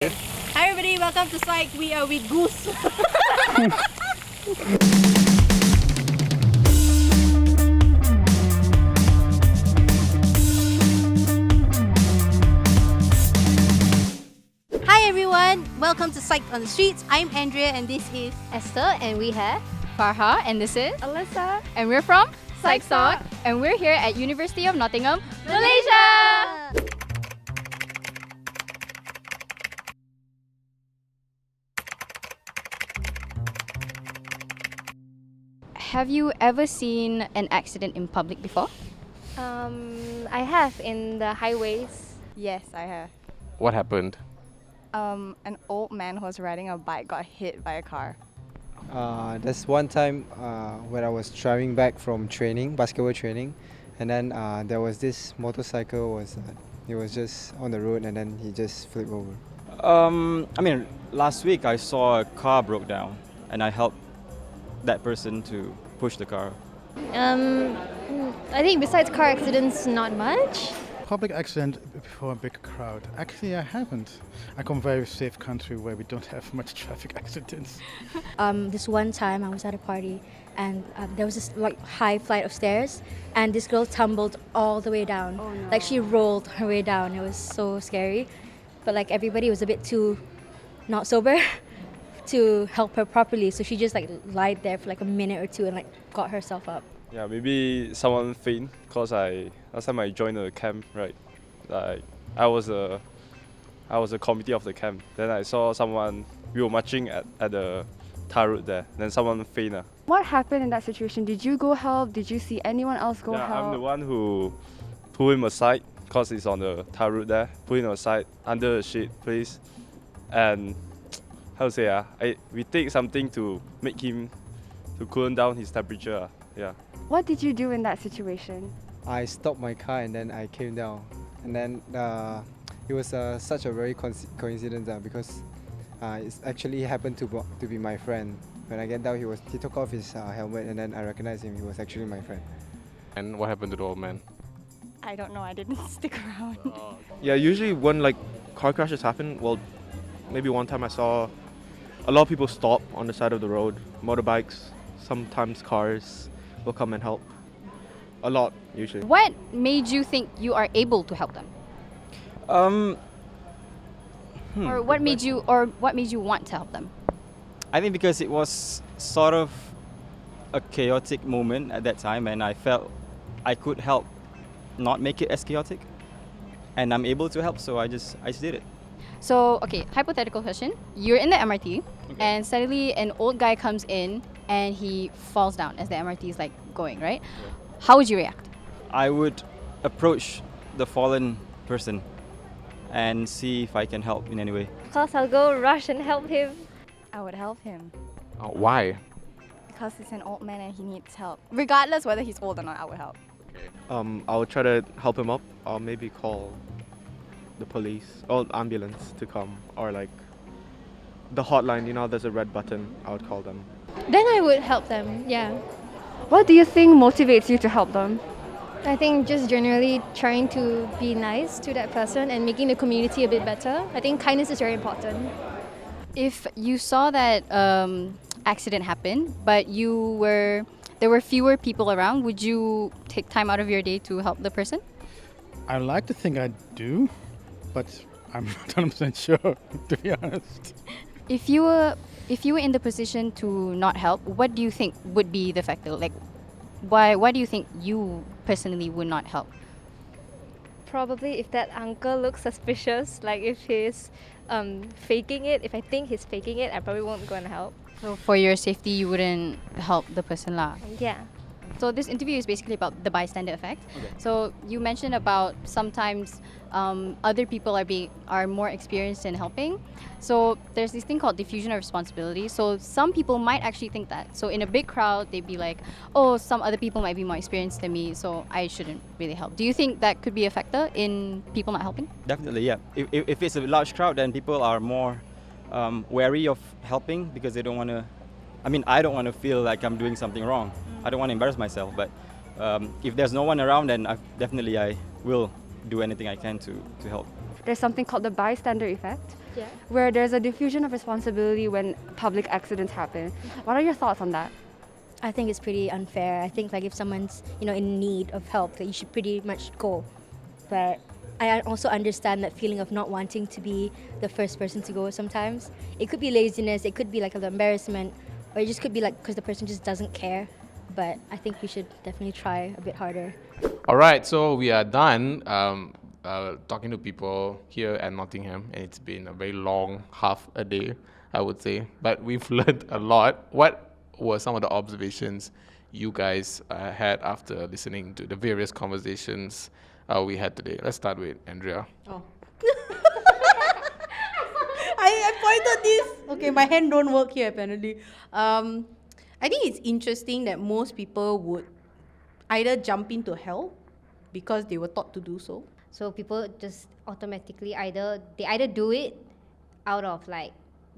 Hi everybody, welcome to Psyched. We are with Goose. Hi everyone, welcome to Psyched on the Streets. I'm Andrea and this is Esther, and we have Farha, and this is Alyssa, and we're from Psyched, and we're here at University of Nottingham, Malaysia. Have you ever seen an accident in public before? I have in the highways. Yes, I have. What happened? An old man who was riding a bike got hit by a car. There's one time when I was driving back from training, basketball training, and then there was this motorcycle he was just on the road and then he just flipped over. Last week I saw a car broke down and I helped that person to push the car. I think besides car accidents, not much. Public accident before a big crowd. Actually, I haven't. I come from a very safe country where we don't have much traffic accidents. This one time I was at a party and there was this high flight of stairs and this girl tumbled all the way down. Oh, no. Like she rolled her way down. It was so scary. But everybody was a bit too not sober to help her properly. So she just lied there for a minute or two and got herself up. Yeah, maybe someone faint because last time I joined the camp, right? I was a committee of the camp. Then I saw someone, we were marching at the tar road there. Then someone faint. What happened in that situation? Did you go help? Did you see anyone else go help? I'm the one who pulled him aside because he's on the tar road there. Pull him aside under the shade place. And how to say, we take something to make him, to cool down his temperature. Yeah. What did you do in that situation? I stopped my car and then I came down, and then it was such a very coincidence because it actually happened to be my friend. When I get down, he took off his helmet and then I recognized him. He was actually my friend. And what happened to the old man? I don't know, I didn't stick around. Yeah, usually when car crashes happen, maybe one time I saw a lot of people stop on the side of the road, motorbikes, sometimes cars will come and help. A lot, usually. What made you think you are able to help them? Or what made you want to help them? I think because it was sort of a chaotic moment at that time and I felt I could help not make it as chaotic. And I'm able to help, so I just did it. So, okay, hypothetical question. You're in the MRT and suddenly an old guy comes in and he falls down as the MRT is going, right? Yeah. How would you react? I would approach the fallen person and see if I can help in any way. Of course, I'll go rush and help him. I would help him Why? because he's an old man and he needs help. Regardless whether he's old or not, I would help. I would try to help him up. I'll maybe call the police or ambulance to come, or the hotline, there's a red button, I would call them. Then I would help them, yeah. What do you think motivates you to help them? I think just generally trying to be nice to that person and making the community a bit better. I think kindness is very important. If you saw that accident happen, but there were fewer people around, would you take time out of your day to help the person? I like to think I do, but I'm not 100% sure, to be honest. If you were in the position to not help, what do you think would be the factor? Why do you think you personally would not help? Probably if that uncle looks suspicious, if he's faking it, if I think he's faking it, I probably won't go and help. So for your safety, you wouldn't help the person lah. Yeah. So this interview is basically about the bystander effect. Okay. So you mentioned about sometimes other people are more experienced in helping. So there's this thing called diffusion of responsibility. So some people might actually think that. So in a big crowd, they'd be like, oh, some other people might be more experienced than me, so I shouldn't really help. Do you think that could be a factor in people not helping? Definitely, yeah. If it's a large crowd, then people are more wary of helping because they don't want to. I don't want to feel like I'm doing something wrong. I don't want to embarrass myself. But if there's no one around, then I will do anything I can to help. There's something called the bystander effect. where there's a diffusion of responsibility when public accidents happen. What are your thoughts on that? I think it's pretty unfair. I think like if someone's in need of help, that you should pretty much go. But I also understand that feeling of not wanting to be the first person to go sometimes. It could be laziness, it could be like an embarrassment, or it just could be like because the person just doesn't care. But I think we should definitely try a bit harder. All right, so we are done talking to people here at Nottingham, and it's been a very long half a day, I would say. But we've learned a lot. What were some of the observations you guys had after listening to the various conversations we had today? Let's start with Andrea. Oh. I pointed this. Okay, my hand don't work here apparently. I think it's interesting that most people would either jump into help because they were taught to do so. So people just automatically either do it out of like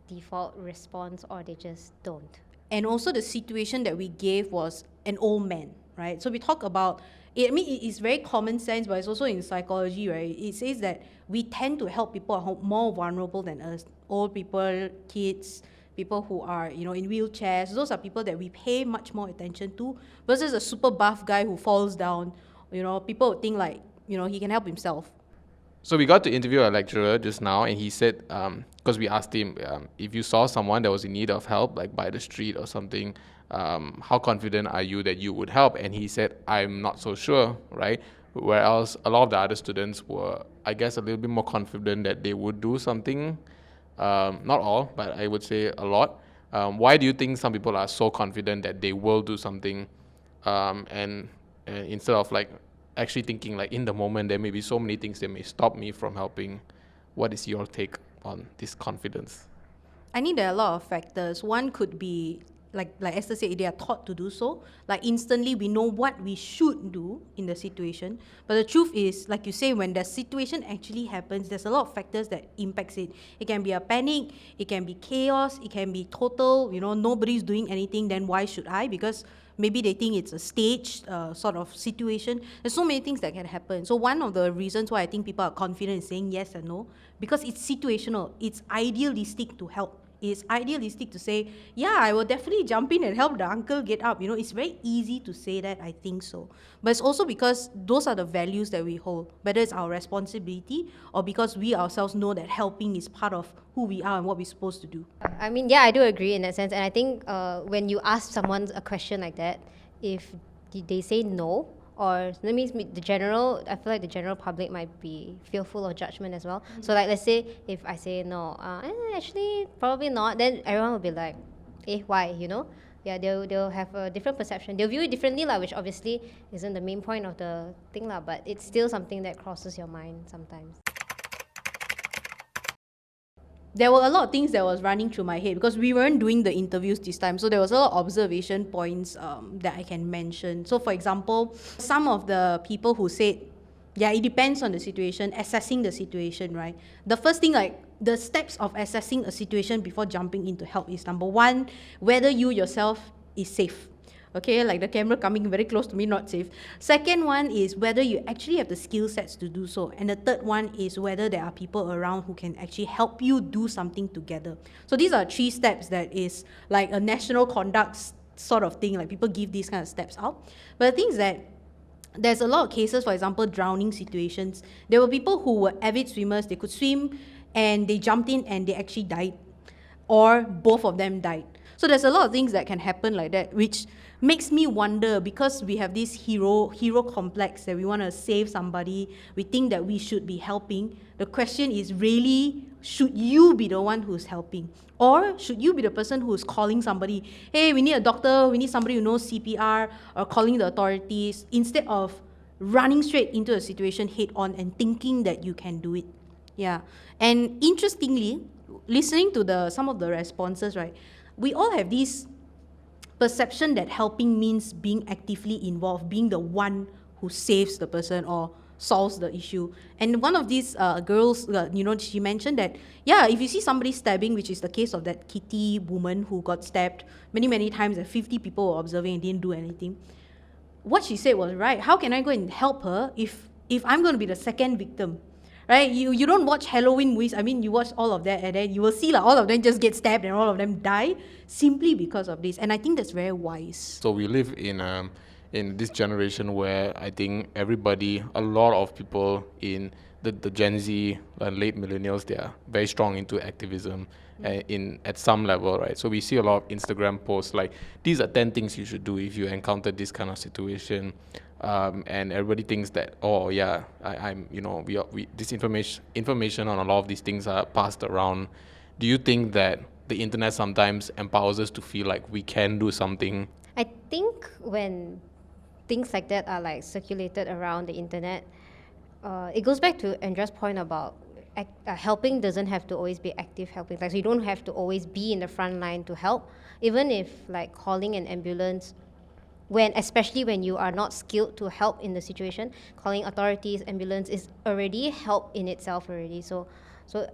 default response, or they just don't. And also the situation that we gave was an old man, right? So we talk about it. I mean, it's very common sense, but it's also in psychology, right? It says that we tend to help people who are more vulnerable than us. Old people, kids, people who are, in wheelchairs. Those are people that we pay much more attention to versus a super buff guy who falls down. People would think like, he can help himself. So we got to interview a lecturer just now, and he said, because we asked him, if you saw someone that was in need of help, like by the street or something, how confident are you that you would help? And he said, I'm not so sure, right? Whereas a lot of the other students were, I guess, a little bit more confident that they would do something. Not all, but I would say a lot. Why do you think some people are so confident that they will do something, and instead of like actually thinking like in the moment there may be so many things that may stop me from helping? What is your take on this confidence? I think there are a lot of factors. One could be, like Esther said, they are taught to do so. Like instantly we know what we should do in the situation. But the truth is, like you say, when the situation actually happens, there's a lot of factors that impacts it. It can be a panic, it can be chaos, it can be total, nobody's doing anything, then why should I? Because maybe they think it's a staged sort of situation. There's so many things that can happen. So one of the reasons why I think people are confident in saying yes and no, because it's situational. It's idealistic to help. It's idealistic to say, yeah, I will definitely jump in and help the uncle get up. It's very easy to say that, I think so. But it's also because those are the values that we hold, whether it's our responsibility or because we ourselves know that helping is part of who we are and what we're supposed to do. I mean, yeah, I do agree in that sense. And I think when you ask someone a question like that, if they say no, or that means I feel like the general public might be fearful of judgment as well. So like, let's say if I say no, actually probably not, then everyone will be like, why, Yeah, they'll have a different perception. They'll view it differently, which obviously isn't the main point of the thing, but it's still something that crosses your mind sometimes. There were a lot of things that was running through my head because we weren't doing the interviews this time. So there was a lot of observation points that I can mention. So for example, some of the people who said, yeah, it depends on the situation, assessing the situation, right? The first thing, like the steps of assessing a situation before jumping in to help is number one, whether you yourself is safe. Okay, like the camera coming very close to me, not safe. Second one is whether you actually have the skill sets to do so. And the third one is whether there are people around who can actually help you do something together. So these are 3 steps that is like a national conduct sort of thing, like people give these kind of steps out. But the thing is that there's a lot of cases, for example, drowning situations. There were people who were avid swimmers, they could swim and they jumped in and they actually died. Or both of them died. So there's a lot of things that can happen like that, which makes me wonder, because we have this hero complex that we want to save somebody, we think that we should be helping. The question is really, should you be the one who's helping? Or should you be the person who's calling somebody, hey, we need a doctor, we need somebody who knows CPR, or calling the authorities, instead of running straight into a situation head on and thinking that you can do it. Yeah. And interestingly, listening to some of the responses, right, we all have this perception that helping means being actively involved, being the one who saves the person or solves the issue. And one of these girls, she mentioned that, yeah, if you see somebody stabbing, which is the case of that Kitty woman who got stabbed many, many times, and 50 people were observing and didn't do anything. What she said was right. How can I go and help her if I'm going to be the second victim? right? You don't watch Halloween movies. I mean, you watch all of that and then you will see like all of them just get stabbed and all of them die simply because of this. And I think that's very wise. So we live in this generation where I think everybody, a lot of people in the Gen Z and late millennials, they are very strong into activism at some level, right? So we see a lot of Instagram posts like, these are 10 things you should do if you encounter this kind of situation. And everybody thinks that, oh yeah, I'm this information on a lot of these things are passed around. Do you think that the internet sometimes empowers us to feel like we can do something? I think when things like that are like circulated around the internet, it goes back to Andra's point about helping doesn't have to always be active helping. Like, so you don't have to always be in the front line to help. Even if like calling an ambulance, especially when you are not skilled to help in the situation, calling authorities, ambulance is already help in itself already. So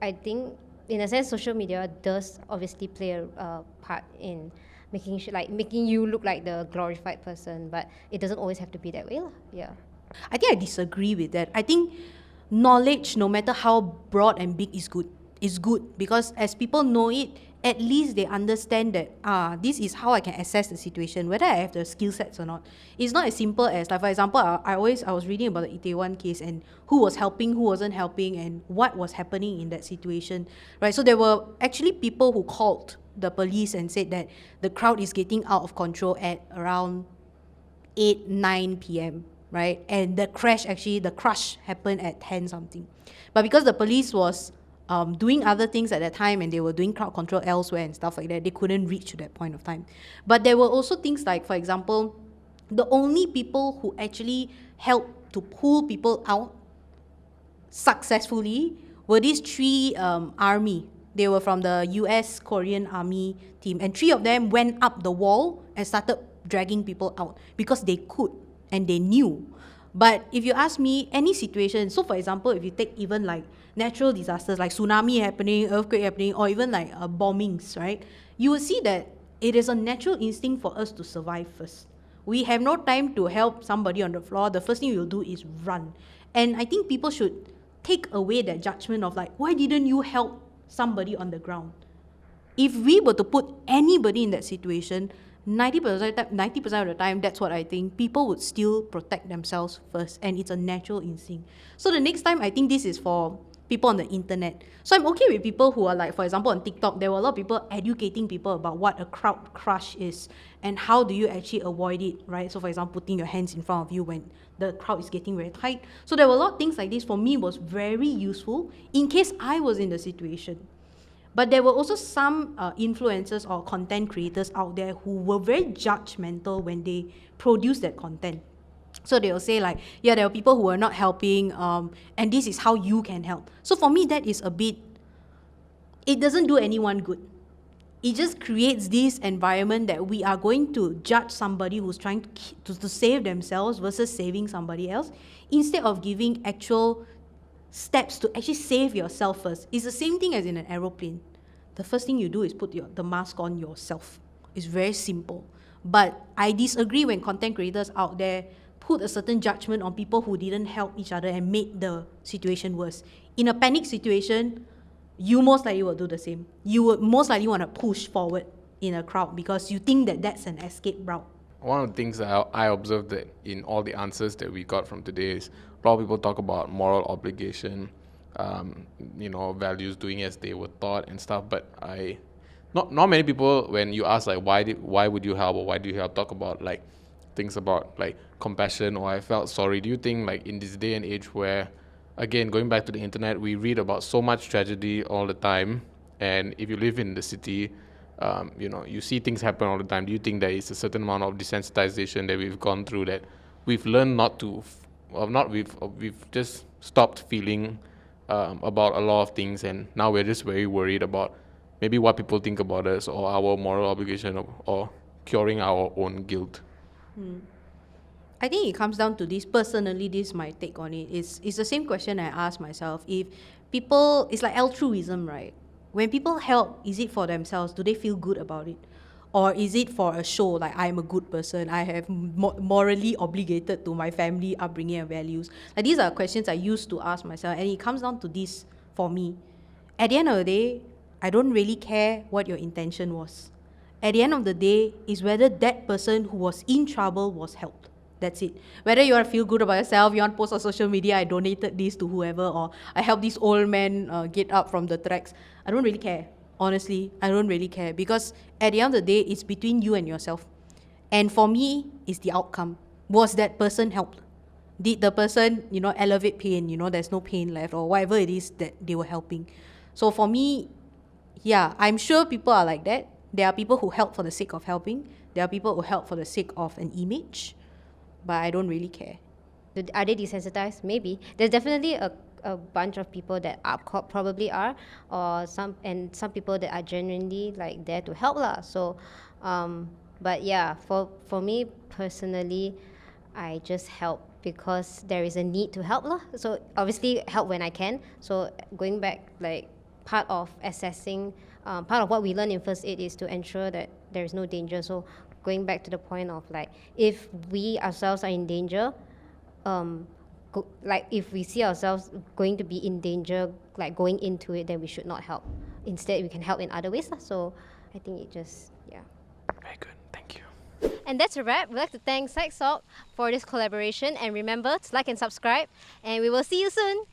I think in a sense, social media does obviously play a part in making you look like the glorified person, but it doesn't always have to be that way. Yeah. I think I disagree with that. I think knowledge, no matter how broad and big, is good because as people know it, at least they understand that this is how I can assess the situation, whether I have the skill sets or not. It's not as simple as, like, for example, I was reading about the Itaewon case and who was helping, who wasn't helping, and what was happening in that situation, right? So there were actually people who called the police and said that the crowd is getting out of control at around 9 p.m., right? And the crush happened at 10 something. But because the police was doing other things at that time and they were doing crowd control elsewhere and stuff like that, they couldn't reach to that point of time. But there were also things like, for example, the only people who actually helped to pull people out successfully were these 3 army. They were from the US Korean army team, and 3 of them went up the wall and started dragging people out because they could and they knew. But if you ask me, any situation, so for example, if you take even like natural disasters like tsunami happening, earthquake happening, or even like bombings, right? You will see that it is a natural instinct for us to survive first. We have no time to help somebody on the floor. The first thing we'll do is run. And I think people should take away that judgment of like, why didn't you help somebody on the ground? If we were to put anybody in that situation, 90% of the time, that's what I think, people would still protect themselves first, and it's a natural instinct. So the next time, I think this is for people on the internet. So I'm okay with people who are like, for example, on TikTok, there were a lot of people educating people about what a crowd crush is and how do you actually avoid it, right? So for example, putting your hands in front of you when the crowd is getting very tight. So there were a lot of things like this for me was very useful in case I was in the situation. But there were also some influencers or content creators out there who were very judgmental when they produced that content. So they'll say like, yeah, there are people who are not helping, and this is how you can help. So for me, that is a bit, it doesn't do anyone good. It just creates this environment that we are going to judge somebody who's trying to save themselves versus saving somebody else, instead of giving actual steps to actually save yourself first. It's the same thing as in an aeroplane. The first thing you do is put the mask on yourself. It's very simple. But I disagree when content creators out there put a certain judgment on people who didn't help each other and made the situation worse. In a panic situation, you most likely will do the same. You would most likely want to push forward in a crowd because you think that that's an escape route. One of the things that I observed that in all the answers that we got from today is a lot of people talk about moral obligation, values, doing as they were taught and stuff. But not many people, when you ask like why would you help or why do you help, talk about like things about like compassion or I felt sorry. Do you think like in this day and age where, again, going back to the internet, we read about so much tragedy all the time, and if you live in the city, you see things happen all the time. Do you think there is a certain amount of desensitization that we've gone through that we've learned we've just stopped feeling about a lot of things, and now we're just very worried about maybe what people think about us or our moral obligation or curing our own guilt? I think it comes down to this. Personally, this is my take on it. It's the same question I ask myself. If people, it's like altruism, right? When people help, is it for themselves? Do they feel good about it? Or is it for a show, like I'm a good person, I have morally obligated to my family upbringing and values? Like these are questions I used to ask myself, and it comes down to this for me. At the end of the day, I don't really care what your intention was. At the end of the day, is whether that person who was in trouble was helped. That's it. Whether you want to feel good about yourself, you want to post on social media, I donated this to whoever, or I helped this old man get up from the tracks. I don't really care. Honestly, I don't really care, because at the end of the day, it's between you and yourself. And for me, it's the outcome. Was that person helped? Did the person, elevate pain, there's no pain left, or whatever it is that they were helping. So for me, yeah, I'm sure people are like that. There are people who help for the sake of helping. There are people who help for the sake of an image. But I don't really care. Are they desensitized? Maybe. There's definitely a bunch of people that probably are, or some people that are genuinely like there to help lah. So, but yeah, for me personally, I just help because there is a need to help lah. So obviously help when I can. So going back, like part of assessing, part of what we learn in first aid is to ensure that there is no danger. So going back to the point of like, if we ourselves are in danger, like if we see ourselves going to be in danger, like going into it, then we should not help. Instead, we can help in other ways. So I think it just, yeah. Very good. Thank you. And that's a wrap. We'd like to thank Psyched for this collaboration. And remember to like and subscribe. And we will see you soon.